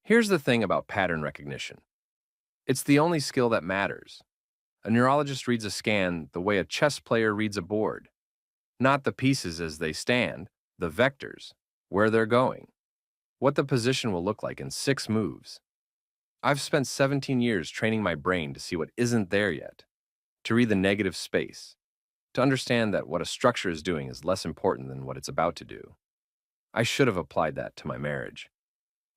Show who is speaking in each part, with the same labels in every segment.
Speaker 1: Here's the thing about pattern recognition. It's the only skill that matters. A neurologist reads a scan the way a chess player reads a board, not the pieces as they stand, the vectors, where they're going, what the position will look like in 6 moves. I've spent 17 years training my brain to see what isn't there yet, to read the negative space, to understand that what a structure is doing is less important than what it's about to do. I should have applied that to my marriage.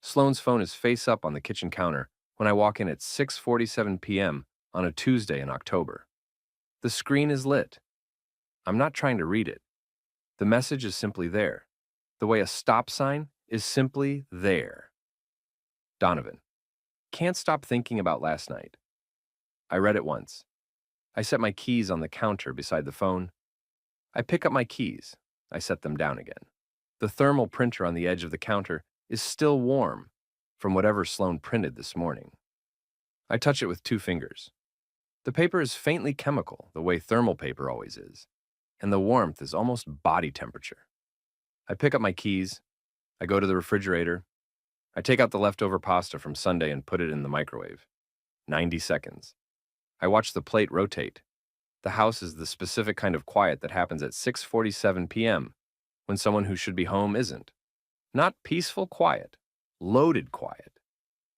Speaker 1: Sloane's phone is face up on the kitchen counter when I walk in at 6:47 p.m. on a Tuesday in October. The screen is lit. I'm not trying to read it. The message is simply there, the way a stop sign is simply there. Donovan. Can't stop thinking about last night. I read it once. I set my keys on the counter beside the phone. I pick up my keys. I set them down again. The thermal printer on the edge of the counter is still warm from whatever Sloane printed this morning. I touch it with 2 fingers. The paper is faintly chemical, the way thermal paper always is, and the warmth is almost body temperature. I pick up my keys. I go to the refrigerator. I take out the leftover pasta from Sunday and put it in the microwave. 90 seconds. I watch the plate rotate. The house is the specific kind of quiet that happens at 6:47 p.m. when someone who should be home isn't. Not peaceful quiet, loaded quiet.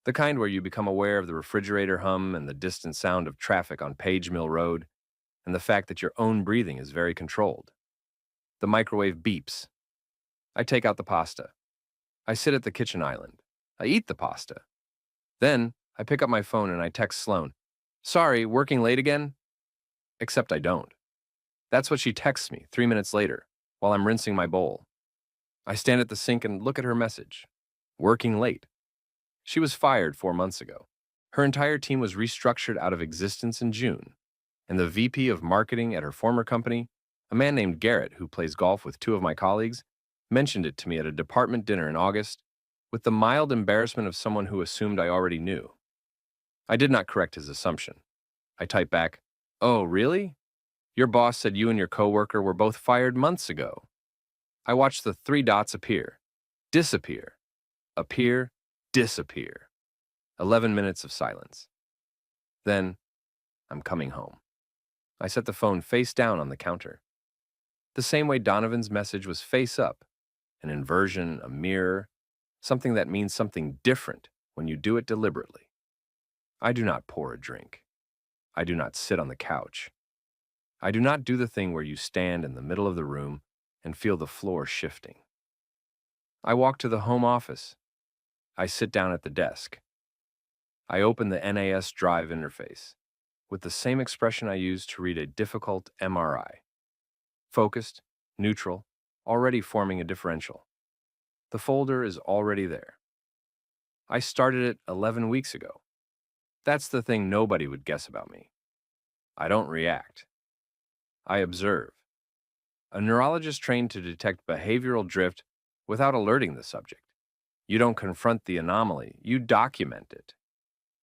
Speaker 1: The kind where you become aware of the refrigerator hum and the distant sound of traffic on Page Mill Road, and the fact that your own breathing is very controlled. The microwave beeps. I take out the pasta. I sit at the kitchen island. I eat the pasta. Then I pick up my phone and I text Sloane. Sorry, working late again? Except I don't. That's what she texts me 3 minutes later, while I'm rinsing my bowl. I stand at the sink and look at her message. Working late. She was fired 4 months ago. Her entire team was restructured out of existence in June, and the VP of marketing at her former company, a man named Garrett who plays golf with 2 of my colleagues, mentioned it to me at a department dinner in August with the mild embarrassment of someone who assumed I already knew. I did not correct his assumption. I typed back, "Oh, really? Your boss said you and your coworker were both fired months ago." I watched the 3 dots appear, disappear, appear, disappear. 11 minutes of silence. Then, I'm coming home. I set the phone face down on the counter. The same way Donovan's message was face up, an inversion, a mirror, something that means something different when you do it deliberately. I do not pour a drink. I do not sit on the couch. I do not do the thing where you stand in the middle of the room and feel the floor shifting. I walk to the home office. I sit down at the desk. I open the NAS drive interface with the same expression I use to read a difficult MRI. Focused, neutral, already forming a differential. The folder is already there. I started it 11 weeks ago. That's the thing nobody would guess about me. I don't react. I observe. A neurologist trained to detect behavioral drift without alerting the subject. You don't confront the anomaly, you document it.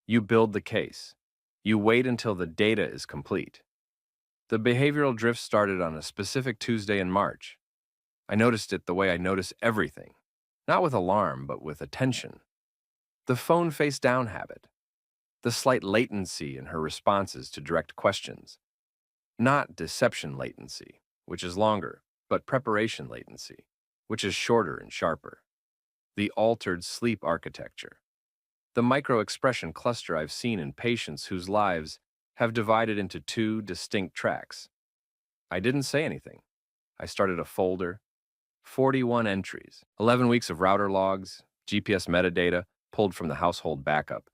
Speaker 1: You build the case. You wait until the data is complete. The behavioral drift started on a specific Tuesday in March. I noticed it the way I notice everything, not with alarm, but with attention. The phone face down habit, the slight latency in her responses to direct questions, not deception latency, which is longer, but preparation latency, which is shorter and sharper. The altered sleep architecture, the micro-expression cluster I've seen in patients whose lives have divided into 2 distinct tracks. I didn't say anything. I started a folder, 41 entries, 11 weeks of router logs, GPS metadata pulled from the household backup,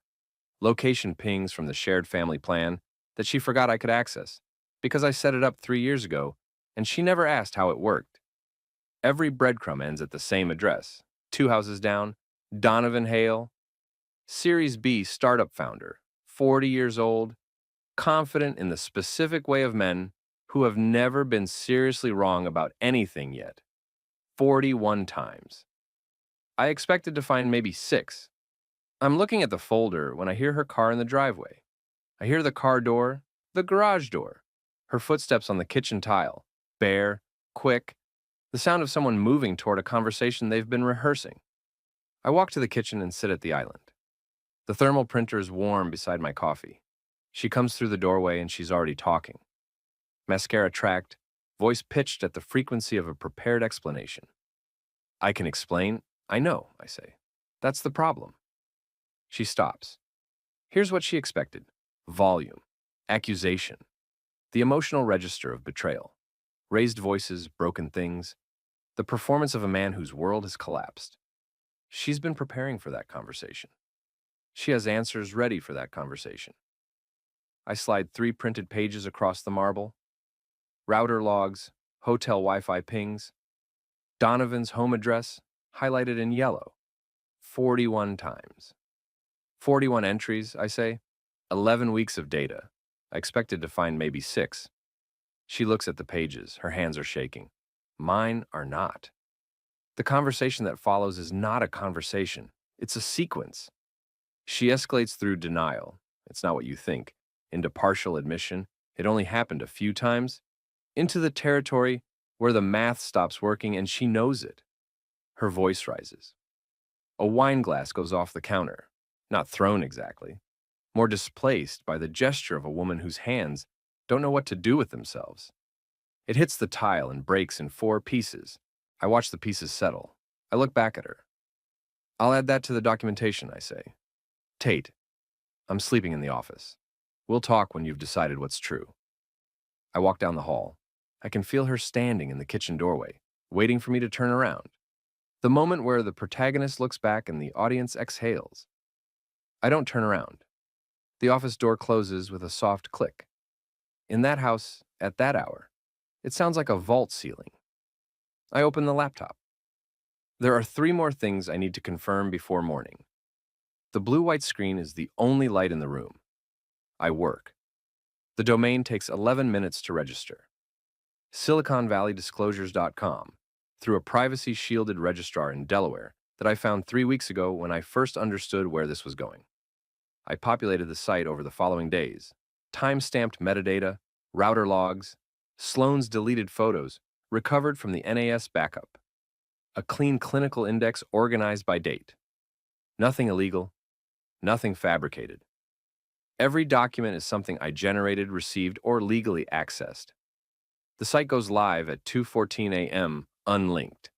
Speaker 1: location pings from the shared family plan that she forgot I could access because I set it up 3 years ago and she never asked how it worked. Every breadcrumb ends at the same address, 2 houses down, Donovan Hale, Series B startup founder, 40 years old, confident in the specific way of men who have never been seriously wrong about anything yet. 41 times. I expected to find maybe 6. I'm looking at the folder when I hear her car in the driveway. I hear the car door, the garage door, her footsteps on the kitchen tile, bare, quick, the sound of someone moving toward a conversation they've been rehearsing. I walk to the kitchen and sit at the island. The thermal printer is warm beside my coffee. She comes through the doorway and she's already talking. Mascara tracked, voice pitched at the frequency of a prepared explanation. I can explain. I know, I say. That's the problem. She stops. Here's what she expected: volume, accusation, the emotional register of betrayal, raised voices, broken things, the performance of a man whose world has collapsed. She's been preparing for that conversation. She has answers ready for that conversation. I slide 3 printed pages across the marble: router logs, hotel Wi-Fi pings, Donovan's home address, highlighted in yellow, 41 times. 41 entries, I say. 11 weeks of data. I expected to find maybe 6. She looks at the pages. Her hands are shaking. Mine are not. The conversation that follows is not a conversation. It's a sequence. She escalates through denial. It's not what you think. Into partial admission. It only happened a few times. Into the territory where the math stops working and she knows it. Her voice rises. A wine glass goes off the counter. Not thrown exactly. More displaced by the gesture of a woman whose hands don't know what to do with themselves. It hits the tile and breaks in 4 pieces. I watch the pieces settle. I look back at her. I'll add that to the documentation, I say. Tate, I'm sleeping in the office. We'll talk when you've decided what's true. I walk down the hall. I can feel her standing in the kitchen doorway, waiting for me to turn around. The moment where the protagonist looks back and the audience exhales. I don't turn around. The office door closes with a soft click. In that house, at that hour, it sounds like a vault ceiling. I open the laptop. There are 3 more things I need to confirm before morning. The blue-white screen is the only light in the room. I work. The domain takes 11 minutes to register. SiliconValleyDisclosures.com, through a privacy-shielded registrar in Delaware that I found 3 weeks ago when I first understood where this was going. I populated the site over the following days. Time-stamped metadata, router logs, Sloan's deleted photos, recovered from the NAS backup. A clean clinical index organized by date. Nothing illegal, nothing fabricated. Every document is something I generated, received, or legally accessed. The site goes live at 2:14 a.m., unlinked.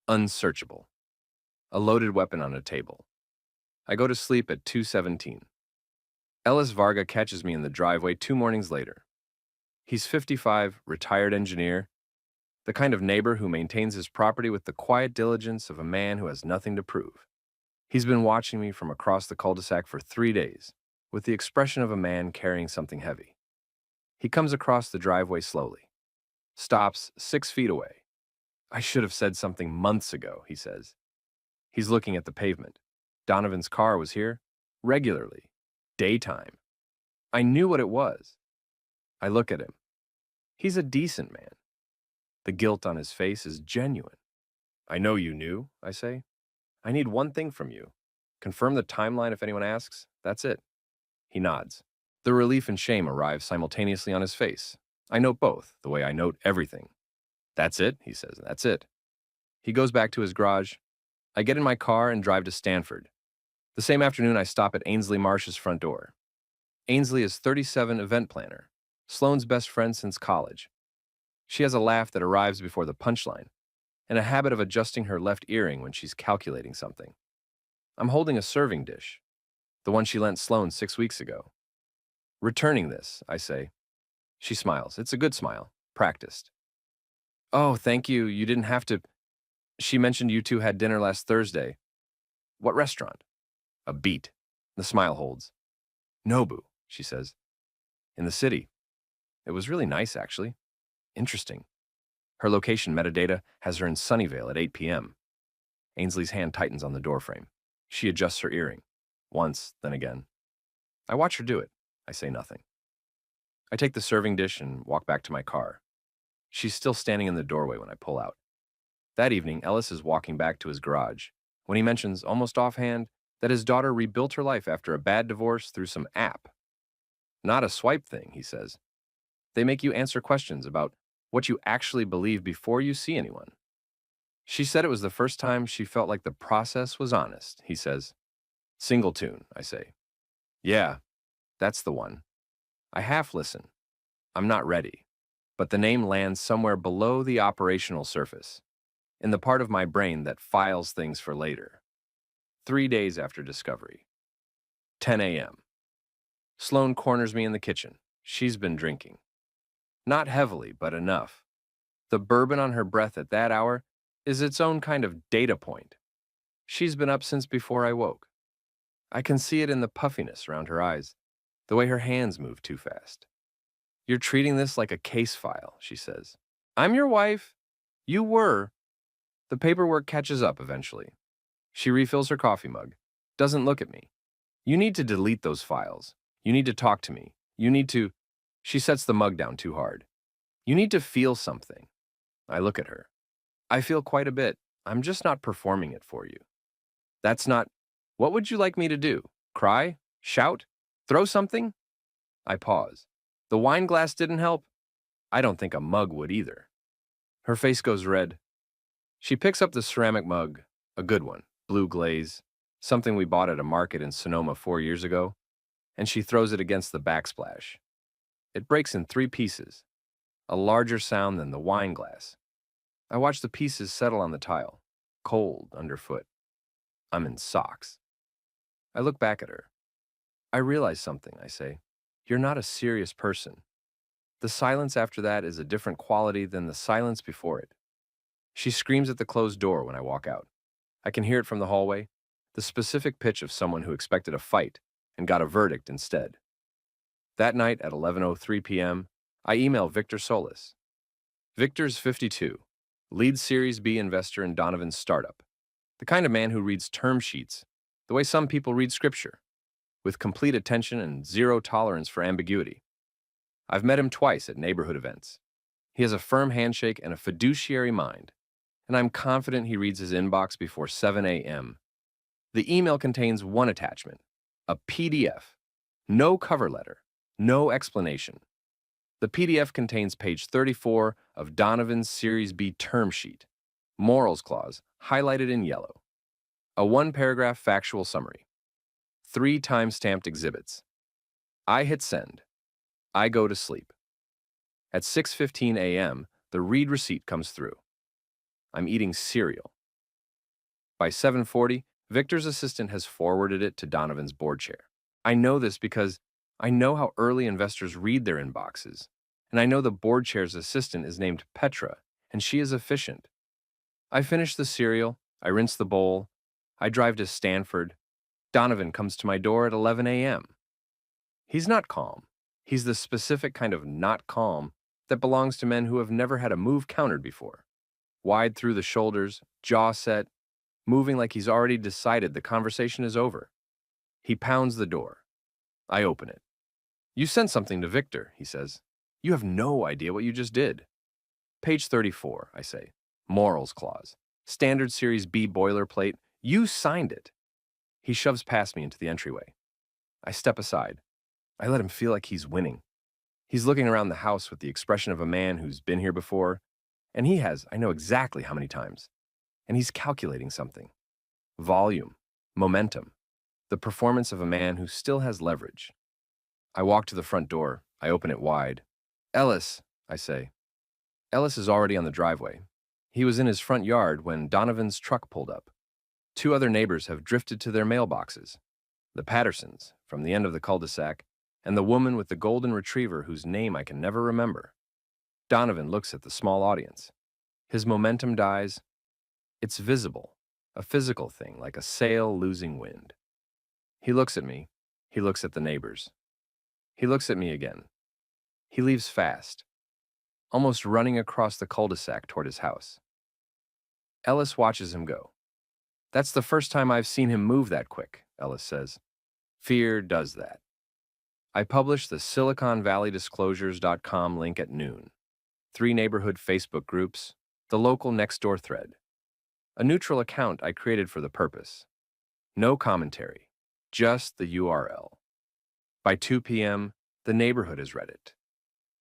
Speaker 1: Unsearchable. A loaded weapon on a table. I go to sleep at 2:17. Ellis Varga catches me in the driveway 2 mornings later. He's 55, retired engineer, the kind of neighbor who maintains his property with the quiet diligence of a man who has nothing to prove. He's been watching me from across the cul-de-sac for 3 days, with the expression of a man carrying something heavy. He comes across the driveway slowly, stops 6 feet away. I should have said something months ago, he says. He's looking at the pavement. Donovan's car was here, regularly, daytime. I knew what it was. I look at him. He's a decent man. The guilt on his face is genuine. I know you knew, I say. I need one thing from you. Confirm the timeline if anyone asks. That's it. He nods. The relief and shame arrive simultaneously on his face. I note both, the way I note everything. That's it, he says. That's it. He goes back to his garage. I get in my car and drive to Stanford. The same afternoon, I stop at Ainsley Marsh's front door. Ainsley is 37, event planner, Sloan's best friend since college. She has a laugh that arrives before the punchline, and a habit of adjusting her left earring when she's calculating something. I'm holding a serving dish, the one she lent Sloan 6 weeks ago. Returning this, I say. She smiles. It's a good smile, practiced. Oh, thank you. You didn't have to. She mentioned you two had dinner last Thursday. What restaurant? A beat. The smile holds. Nobu, she says. In the city. It was really nice, actually. Interesting. Her location metadata has her in Sunnyvale at 8 p.m. Ainsley's hand tightens on the doorframe. She adjusts her earring. Once, then again. I watch her do it. I say nothing. I take the serving dish and walk back to my car. She's still standing in the doorway when I pull out. That evening, Ellis is walking back to his garage when he mentions, almost offhand, that his daughter rebuilt her life after a bad divorce through some app. Not a swipe thing, he says. They make you answer questions about what you actually believe before you see anyone. She said it was the first time she felt like the process was honest, he says. Singleton, I say. Yeah, that's the one. I half listen. I'm not ready. But the name lands somewhere below the operational surface, in the part of my brain that files things for later. 3 days after discovery. 10 a.m. Sloane corners me in the kitchen. She's been drinking. Not heavily, but enough. The bourbon on her breath at that hour is its own kind of data point. She's been up since before I woke. I can see it in the puffiness around her eyes, the way her hands move too fast. You're treating this like a case file, she says. I'm your wife. You were. The paperwork catches up eventually. She refills her coffee mug, doesn't look at me. You need to delete those files. You need to talk to me. You need to. She sets the mug down too hard. You need to feel something. I look at her. I feel quite a bit. I'm just not performing it for you. That's not. What would you like me to do? Cry? Shout? Throw something? I pause. The wine glass didn't help? I don't think a mug would either. Her face goes red. She picks up the ceramic mug, a good one, blue glaze, something we bought at a market in Sonoma 4 years ago, and she throws it against the backsplash. It breaks in 3 pieces, a larger sound than the wine glass. I watch the pieces settle on the tile, cold underfoot. I'm in socks. I look back at her. I realize something, I say. You're not a serious person. The silence after that is a different quality than the silence before it. She screams at the closed door when I walk out. I can hear it from the hallway, the specific pitch of someone who expected a fight and got a verdict instead. That night at 11:03 p.m., I email Victor Solis. Victor's 52, lead Series B investor in Donovan's startup, the kind of man who reads term sheets the way some people read scripture, with complete attention and zero tolerance for ambiguity. I've met him twice at neighborhood events. He has a firm handshake and a fiduciary mind, and I'm confident he reads his inbox before 7 a.m. The email contains one attachment, a PDF, no cover letter, no explanation. The PDF contains page 34 of Donovan's Series B term sheet, morals clause highlighted in yellow, a 1-paragraph factual summary, 3 time-stamped exhibits. I hit send. I go to sleep. At 6:15 a.m., the read receipt comes through. I'm eating cereal. By 7:40, Victor's assistant has forwarded it to Donovan's board chair. I know this because I know how early investors read their inboxes, and I know the board chair's assistant is named Petra, and she is efficient. I finish the cereal, I rinse the bowl, I drive to Stanford. Donovan comes to my door at 11 a.m. He's not calm. He's the specific kind of not calm that belongs to men who have never had a move countered before. Wide through the shoulders, jaw set, moving like he's already decided the conversation is over. He pounds the door. I open it. You sent something to Victor, he says. You have no idea what you just did. Page 34, I say. Morals clause. Standard Series B boilerplate. You signed it. He shoves past me into the entryway. I step aside. I let him feel like he's winning. He's looking around the house with the expression of a man who's been here before, and he has, I know exactly how many times. And he's calculating something. Volume, momentum, the performance of a man who still has leverage. I walk to the front door. I open it wide. Ellis, I say. Ellis is already on the driveway. He was in his front yard when Donovan's truck pulled up. 2 other neighbors have drifted to their mailboxes. The Pattersons, from the end of the cul-de-sac, and the woman with the golden retriever whose name I can never remember. Donovan looks at the small audience. His momentum dies. It's visible, a physical thing, like a sail losing wind. He looks at me. He looks at the neighbors. He looks at me again. He leaves fast, almost running across the cul-de-sac toward his house. Ellis watches him go. That's the first time I've seen him move that quick, Ellis says. Fear does that. I publish the SiliconValleyDisclosures.com link at noon. 3 neighborhood Facebook groups, the local Nextdoor thread. A neutral account I created for the purpose. No commentary, just the URL. By 2 p.m., the neighborhood has read it.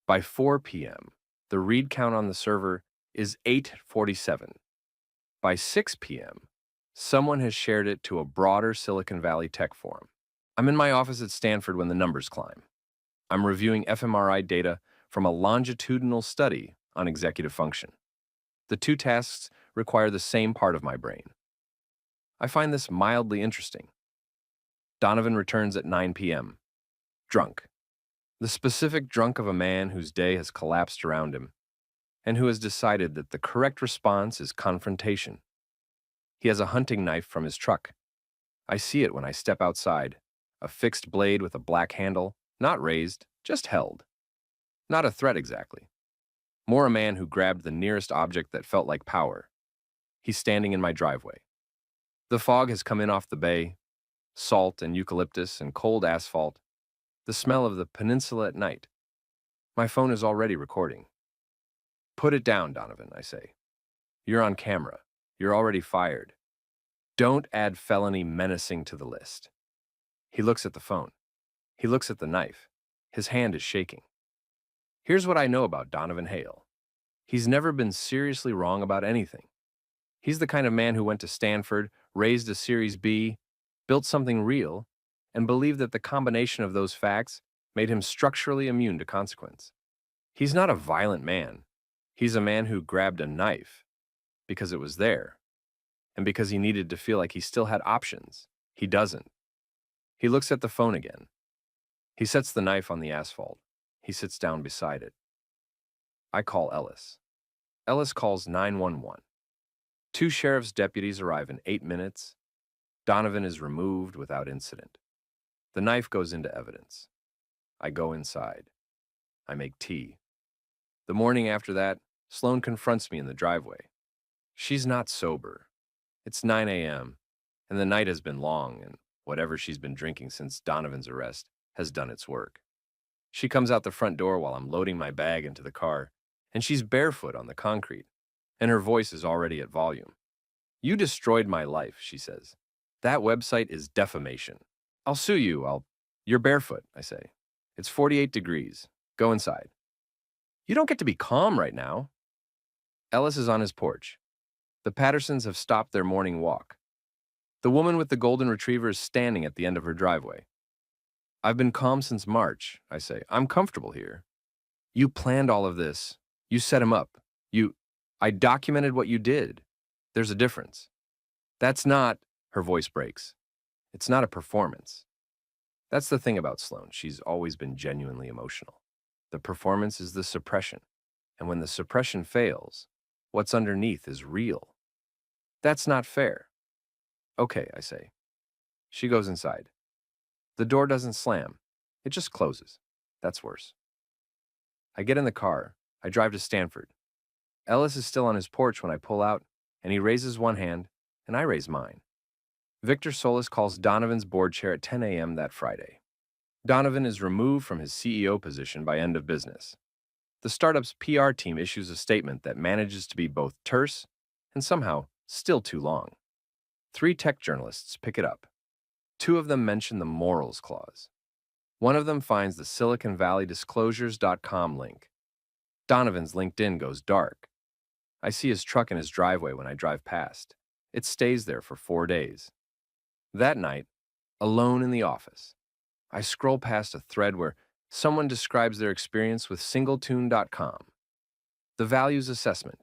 Speaker 1: By 4 p.m., the read count on the server is 847. By 6 p.m., Someone has shared it to a broader Silicon Valley tech forum. I'm in my office at Stanford when the numbers climb. I'm reviewing fMRI data from a longitudinal study on executive function. The two tasks require the same part of my brain. I find this mildly interesting. Donovan returns at 9 p.m., drunk. The specific drunk of a man whose day has collapsed around him and who has decided that the correct response is confrontation. He has a hunting knife from his truck. I see it when I step outside, a fixed blade with a black handle, not raised, just held. Not a threat exactly. More a man who grabbed the nearest object that felt like power. He's standing in my driveway. The fog has come in off the bay, salt and eucalyptus and cold asphalt, the smell of the peninsula at night. My phone is already recording. Put it down, Donovan, I say. You're on camera. You're already fired. Don't add felony menacing to the list. He looks at the phone. He looks at the knife. His hand is shaking. Here's what I know about Donovan Hale. He's never been seriously wrong about anything. He's the kind of man who went to Stanford, raised a Series B, built something real, and believed that the combination of those facts made him structurally immune to consequence. He's not a violent man. He's a man who grabbed a knife because it was there, and because he needed to feel like he still had options. He doesn't. He looks at the phone again. He sets the knife on the asphalt. He sits down beside it. I call Ellis. Ellis calls 911. Two sheriff's deputies arrive in 8 minutes. Donovan is removed without incident. The knife goes into evidence. I go inside. I make tea. The morning after that, Sloan confronts me in the driveway. She's not sober. It's 9 a.m., and the night has been long, and whatever she's been drinking since Donovan's arrest has done its work. She comes out the front door while I'm loading my bag into the car, and she's barefoot on the concrete, and her voice is already at volume. You destroyed my life, she says. That website is defamation. I'll sue you. You're barefoot, I say. It's 48 degrees. Go inside. You don't get to be calm right now. Ellis is on his porch. The Pattersons have stopped their morning walk. The woman with the golden retriever is standing at the end of her driveway. I've been calm since March, I say. I'm comfortable here. You planned all of this. You set him up. I documented what you did. There's a difference. That's not, her voice breaks. It's not a performance. That's the thing about Sloan. She's always been genuinely emotional. The performance is the suppression. And when the suppression fails, what's underneath is real. That's not fair. Okay, I say. She goes inside. The door doesn't slam. It just closes. That's worse. I get in the car. I drive to Stanford. Ellis is still on his porch when I pull out, and he raises one hand, and I raise mine. Victor Solis calls Donovan's board chair at 10 a.m. that Friday. Donovan is removed from his CEO position by end of business. The startup's PR team issues a statement that manages to be both terse and somehow still too long. 3 tech journalists pick it up. 2 of them mention the morals clause. One of them finds the Silicon Valley Disclosures.com link. Donovan's LinkedIn goes dark. I see his truck in his driveway when I drive past. It stays there for 4 days. That night, alone in the office, I scroll past a thread where someone describes their experience with Singletune.com. The values assessment.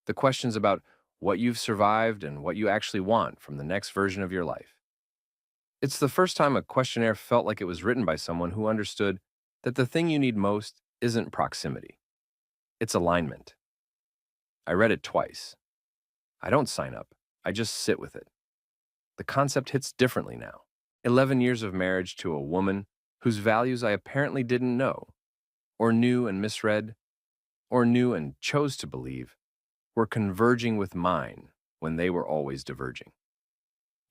Speaker 1: The questions about what you've survived and what you actually want from the next version of your life. It's the first time a questionnaire felt like it was written by someone who understood that the thing you need most isn't proximity. It's alignment. I read it twice. I don't sign up. I just sit with it. The concept hits differently now. 11 years of marriage to a woman whose values I apparently didn't know, or knew and misread, or knew and chose to believe, were converging with mine when they were always diverging.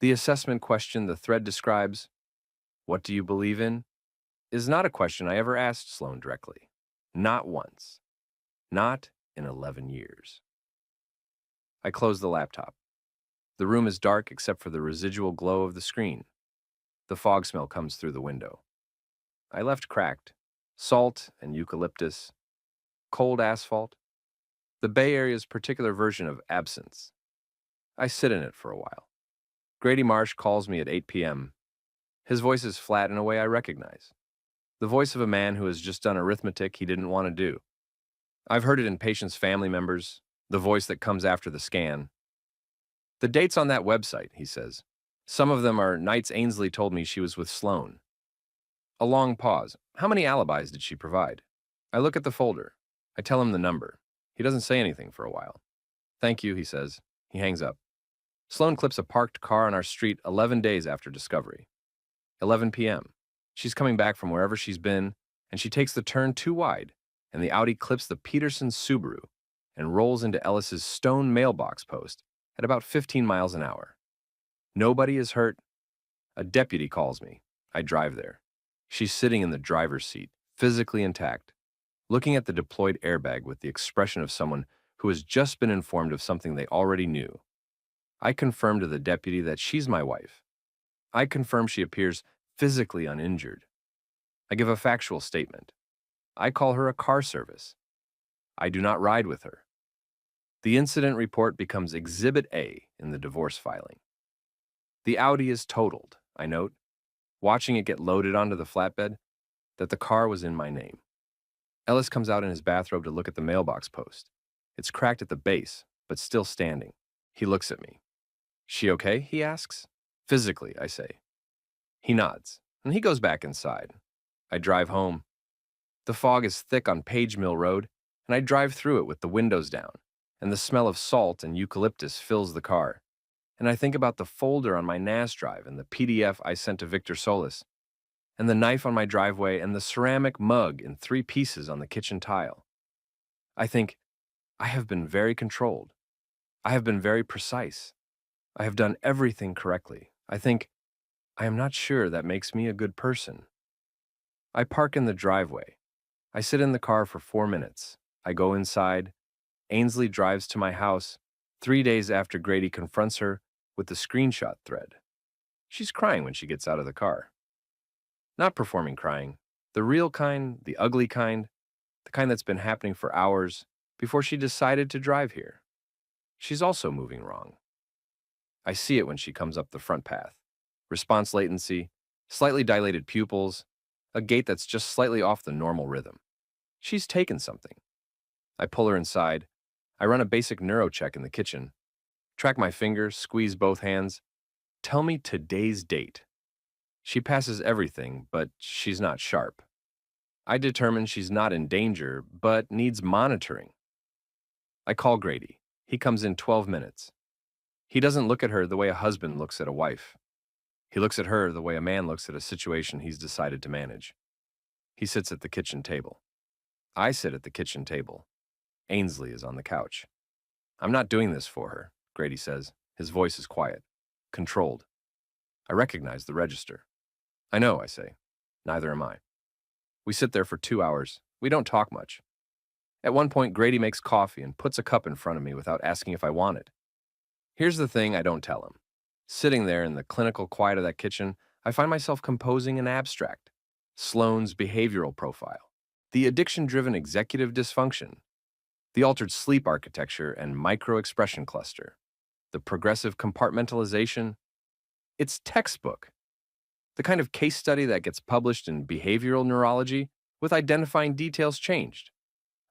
Speaker 1: The assessment question the thread describes, "What do you believe in?" is not a question I ever asked Sloan directly. Not once. Not in 11 years. I close the laptop. The room is dark except for the residual glow of the screen. The fog smell comes through the window. I left cracked. Salt and eucalyptus. Cold asphalt. The Bay Area's particular version of absence. I sit in it for a while. Grady Marsh calls me at 8 p.m. His voice is flat in a way I recognize. The voice of a man who has just done arithmetic he didn't want to do. I've heard it in patients' family members, the voice that comes after the scan. The dates on that website, he says. Some of them are nights Ainsley told me she was with Sloan. A long pause. How many alibis did she provide? I look at the folder. I tell him the number. He doesn't say anything for a while. Thank you, he says. He hangs up. Sloan clips a parked car on our street 11 days after discovery. 11 p.m. She's coming back from wherever she's been, and she takes the turn too wide, and the Audi clips the Peterson Subaru and rolls into Ellis's stone mailbox post at about 15 miles an hour. Nobody is hurt. A deputy calls me. I drive there. She's sitting in the driver's seat, physically intact, looking at the deployed airbag with the expression of someone who has just been informed of something they already knew. I confirm to the deputy that she's my wife. I confirm she appears physically uninjured. I give a factual statement. I call her a car service. I do not ride with her. The incident report becomes Exhibit A in the divorce filing. The Audi is totaled, I note, watching it get loaded onto the flatbed, that the car was in my name. Ellis comes out in his bathrobe to look at the mailbox post. It's cracked at the base, but still standing. He looks at me. She okay? He asks. Physically, I say. He nods, and he goes back inside. I drive home. The fog is thick on Page Mill Road, and I drive through it with the windows down, and the smell of salt and eucalyptus fills the car. And I think about the folder on my NAS drive and the PDF I sent to Victor Solis, and the knife on my driveway and the ceramic mug in 3 pieces on the kitchen tile. I think, I have been very controlled. I have been very precise. I have done everything correctly. I think, I am not sure that makes me a good person. I park in the driveway. I sit in the car for 4 minutes. I go inside. Ainsley drives to my house 3 days after Grady confronts her with the screenshot thread. She's crying when she gets out of the car. Not performing crying, the real kind, the ugly kind, the kind that's been happening for hours before she decided to drive here. She's also moving wrong. I see it when she comes up the front path. Response latency, slightly dilated pupils, a gait that's just slightly off the normal rhythm. She's taken something. I pull her inside. I run a basic neuro check in the kitchen. Track my fingers, squeeze both hands. Tell me today's date. She passes everything, but she's not sharp. I determine she's not in danger, but needs monitoring. I call Grady. He comes in 12 minutes. He doesn't look at her the way a husband looks at a wife. He looks at her the way a man looks at a situation he's decided to manage. He sits at the kitchen table. I sit at the kitchen table. Ainsley is on the couch. I'm not doing this for her, Grady says. His voice is quiet, controlled. I recognize the register. I know, I say. Neither am I. We sit there for 2 hours. We don't talk much. At one point, Grady makes coffee and puts a cup in front of me without asking if I want it. Here's the thing I don't tell him. Sitting there in the clinical quiet of that kitchen, I find myself composing an abstract. Sloan's behavioral profile, the addiction-driven executive dysfunction, the altered sleep architecture and micro-expression cluster, the progressive compartmentalization. It's textbook. The kind of case study that gets published in behavioral neurology with identifying details changed.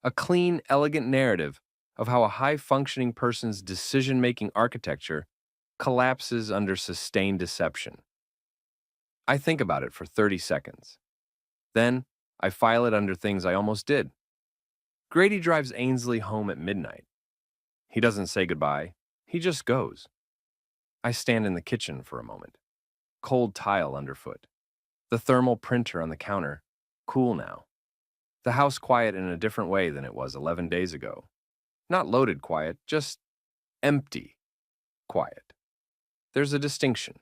Speaker 1: A clean, elegant narrative of how a high-functioning person's decision-making architecture collapses under sustained deception. I think about it for 30 seconds. Then, I file it under things I almost did. Grady drives Ainsley home at midnight. He doesn't say goodbye. He just goes. I stand in the kitchen for a moment. Cold tile underfoot. The thermal printer on the counter, cool now. The house quiet in a different way than it was 11 days ago. Not loaded quiet, just empty quiet. There's a distinction.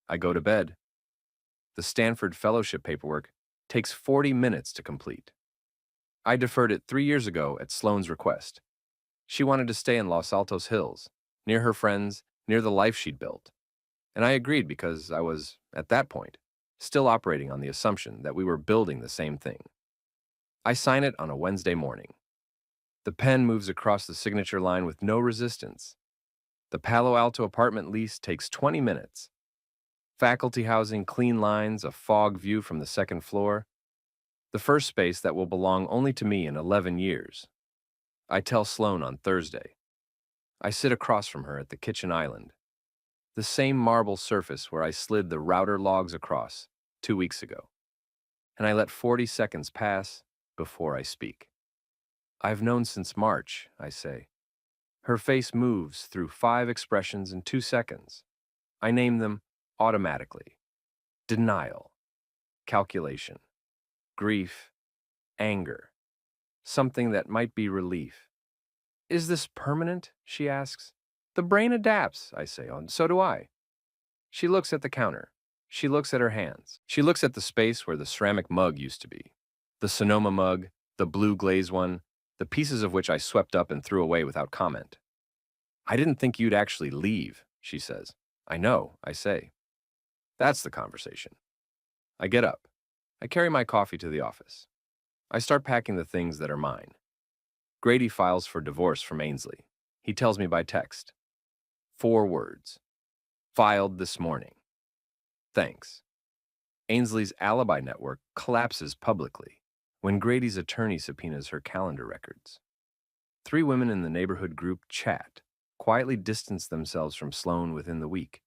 Speaker 1: I go to bed. The Stanford Fellowship paperwork takes 40 minutes to complete. I deferred it 3 years ago at Sloan's request. She wanted to stay in Los Altos Hills, near her friends, near the life she'd built. And I agreed because I was, at that point, still operating on the assumption that we were building the same thing. I sign it on a Wednesday morning. The pen moves across the signature line with no resistance. The Palo Alto apartment lease takes 20 minutes. Faculty housing, clean lines, a fog view from the second floor. The first space that will belong only to me in 11 years. I tell Sloan on Thursday. I sit across from her at the kitchen island, the same marble surface where I slid the router logs across 2 weeks ago, and I let 40 seconds pass before I speak. I've known since March, I say. Her face moves through 5 expressions in 2 seconds. I name them automatically. Denial, calculation, grief, anger, something that might be relief. Is this permanent? She asks. The brain adapts, I say, and so do I. She looks at the counter. She looks at her hands. She looks at the space where the ceramic mug used to be. The Sonoma mug, the blue glaze one, the pieces of which I swept up and threw away without comment. I didn't think you'd actually leave, she says. I know, I say. That's the conversation. I get up. I carry my coffee to the office. I start packing the things that are mine. Grady files for divorce from Ainsley. He tells me by text. 4 words. Filed this morning. Thanks. Ainsley's alibi network collapses publicly when Grady's attorney subpoenas her calendar records. 3 women in the neighborhood group chat, quietly distance themselves from Sloan within the week.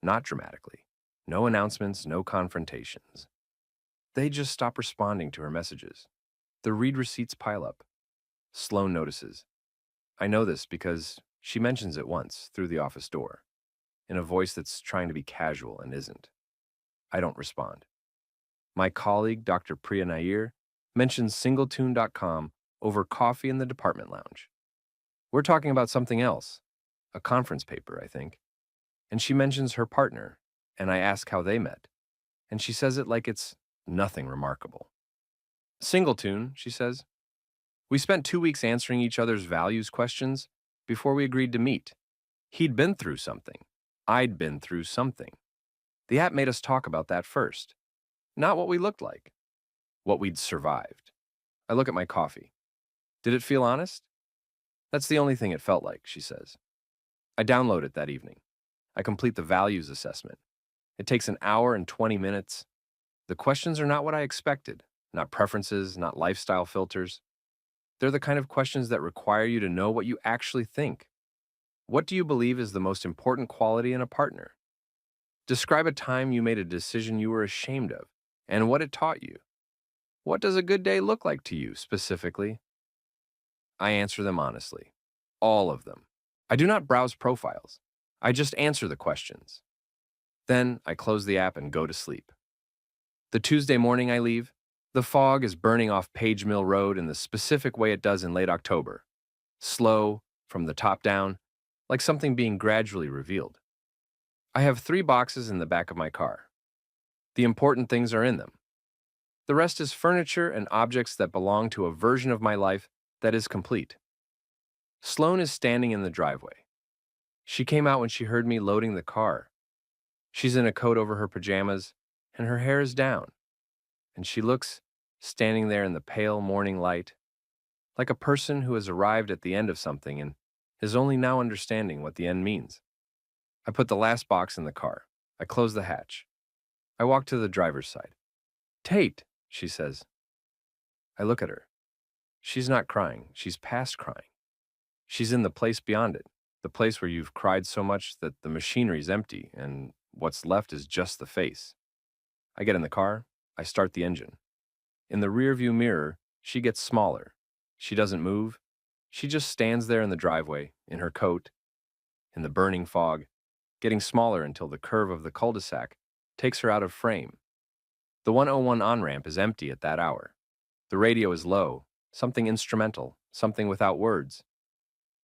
Speaker 1: Not dramatically. No announcements, no confrontations. They just stop responding to her messages. The read receipts pile up. Sloan notices. I know this because she mentions it once through the office door, in a voice that's trying to be casual and isn't. I don't respond. My colleague, Dr. Priya Nair, mentions singletune.com over coffee in the department lounge. We're talking about something else, a conference paper, I think. And she mentions her partner, and I ask how they met. And she says it like it's nothing remarkable. Singletune, she says. We spent 2 weeks answering each other's values questions before we agreed to meet. He'd been through something. I'd been through something. The app made us talk about that first. Not what we looked like, what we'd survived. I look at my coffee. Did it feel honest? That's the only thing it felt like, she says. I download it that evening. I complete the values assessment. It takes an hour and 20 minutes. The questions are not what I expected, not preferences, not lifestyle filters. They're the kind of questions that require you to know what you actually think. What do you believe is the most important quality in a partner? Describe a time you made a decision you were ashamed of and what it taught you. What does a good day look like to you, specifically? I answer them honestly. All of them. I do not browse profiles. I just answer the questions. Then I close the app and go to sleep. The Tuesday morning I leave, the fog is burning off Page Mill Road in the specific way it does in late October. Slow, from the top down, like something being gradually revealed. I have 3 boxes in the back of my car. The important things are in them. The rest is furniture and objects that belong to a version of my life that is complete. Sloan is standing in the driveway. She came out when she heard me loading the car. She's in a coat over her pajamas, and her hair is down. And she looks, standing there in the pale morning light, like a person who has arrived at the end of something and is only now understanding what the end means. I put the last box in the car. I close the hatch. I walk to the driver's side. Tate, she says. I look at her. She's not crying. She's past crying. She's in the place beyond it, the place where you've cried so much that the machinery's empty and what's left is just the face. I get in the car. I start the engine. In the rearview mirror, she gets smaller. She doesn't move. She just stands there in the driveway, in her coat, in the burning fog, getting smaller until the curve of the cul-de-sac takes her out of frame. The 101 on-ramp is empty at that hour. The radio is low, something instrumental, something without words.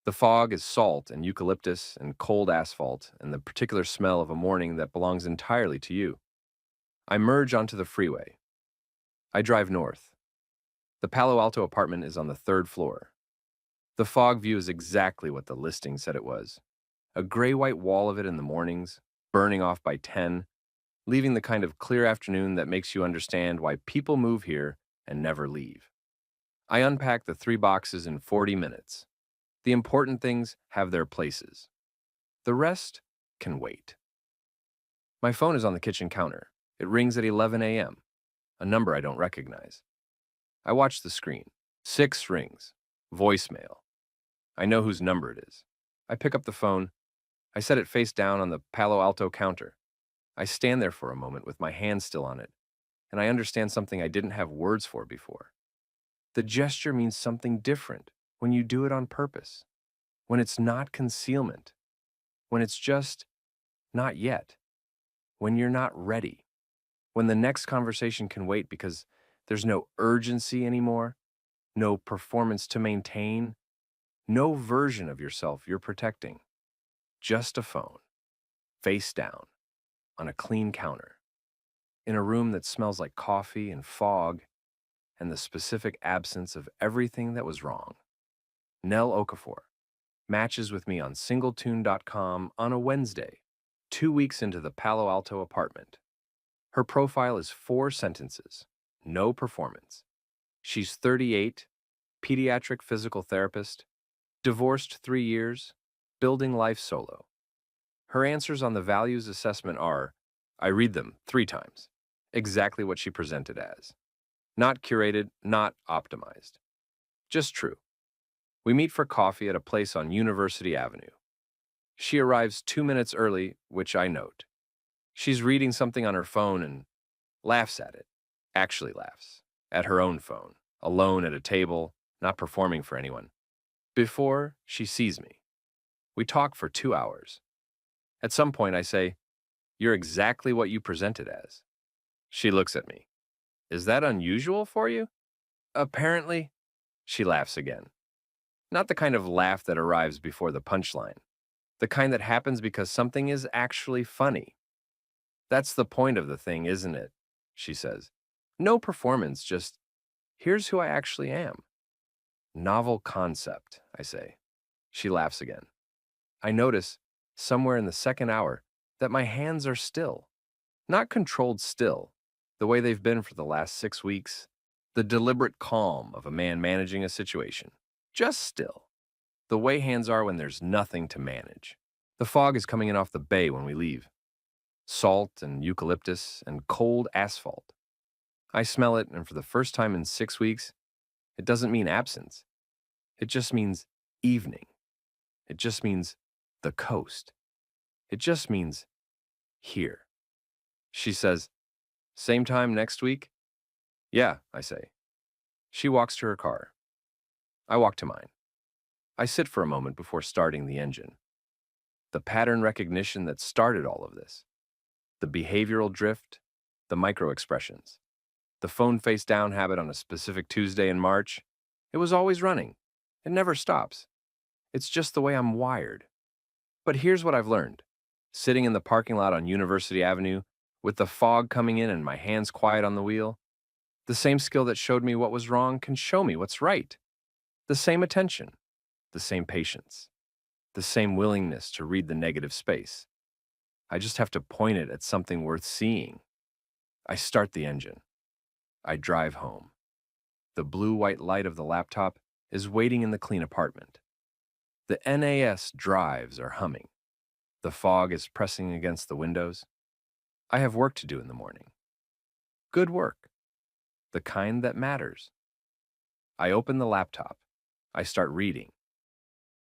Speaker 1: The fog is salt and eucalyptus and cold asphalt and the particular smell of a morning that belongs entirely to you. I merge onto the freeway. I drive north. The Palo Alto apartment is on the 3rd floor. The fog view is exactly what the listing said it was. A gray-white wall of it in the mornings, burning off by 10, leaving the kind of clear afternoon that makes you understand why people move here and never leave. I unpack the 3 boxes in 40 minutes. The important things have their places. The rest can wait. My phone is on the kitchen counter. It rings at 11 a.m., a number I don't recognize. I watch the screen. 6 rings. Voicemail. I know whose number it is. I pick up the phone. I set it face down on the Palo Alto counter. I stand there for a moment with my hand still on it, and I understand something I didn't have words for before. The gesture means something different when you do it on purpose, when it's not concealment, when it's just not yet, when you're not ready, when the next conversation can wait because there's no urgency anymore, no performance to maintain, no version of yourself you're protecting, just a phone, face down, on a clean counter, in a room that smells like coffee and fog and the specific absence of everything that was wrong. Nell Okafor matches with me on singletune.com on a Wednesday, 2 weeks into the Palo Alto apartment. Her profile is 4 sentences, no performance. She's 38, pediatric physical therapist, divorced 3 years, building life solo. Her answers on the values assessment are, I read them 3 times, exactly what she presented as. Not curated, not optimized. Just true. We meet for coffee at a place on University Avenue. She arrives 2 minutes early, which I note. She's reading something on her phone and laughs at it. Actually laughs. At her own phone. Alone at a table, not performing for anyone. Before she sees me. We talk for 2 hours. At some point I say, "You're exactly what you presented as." She looks at me. "Is that unusual for you?" "Apparently." She laughs again. Not the kind of laugh that arrives before the punchline. The kind that happens because something is actually funny. "That's the point of the thing, isn't it?" she says. "No performance, just, here's who I actually am." "Novel concept," I say. She laughs again. I notice, somewhere in the second hour, that my hands are still. Not controlled still, the way they've been for the last 6 weeks. The deliberate calm of a man managing a situation. Just still. The way hands are when there's nothing to manage. The fog is coming in off the bay when we leave. Salt and eucalyptus and cold asphalt. I smell it, and for the first time in 6 weeks, it doesn't mean absence. It just means evening. It just means the coast. It just means here. She says, "Same time next week?" "Yeah," I say. She walks to her car. I walk to mine. I sit for a moment before starting the engine. The pattern recognition that started all of this. The behavioral drift, the micro-expressions. The phone face down habit on a specific Tuesday in March. It was always running. It never stops. It's just the way I'm wired. But here's what I've learned. Sitting in the parking lot on University Avenue, with the fog coming in and my hands quiet on the wheel, the same skill that showed me what was wrong can show me what's right. The same attention, the same patience, the same willingness to read the negative space. I just have to point it at something worth seeing. I start the engine. I drive home. The blue-white light of the laptop is waiting in the clean apartment. The NAS drives are humming. The fog is pressing against the windows. I have work to do in the morning. Good work. The kind that matters. I open the laptop. I start reading.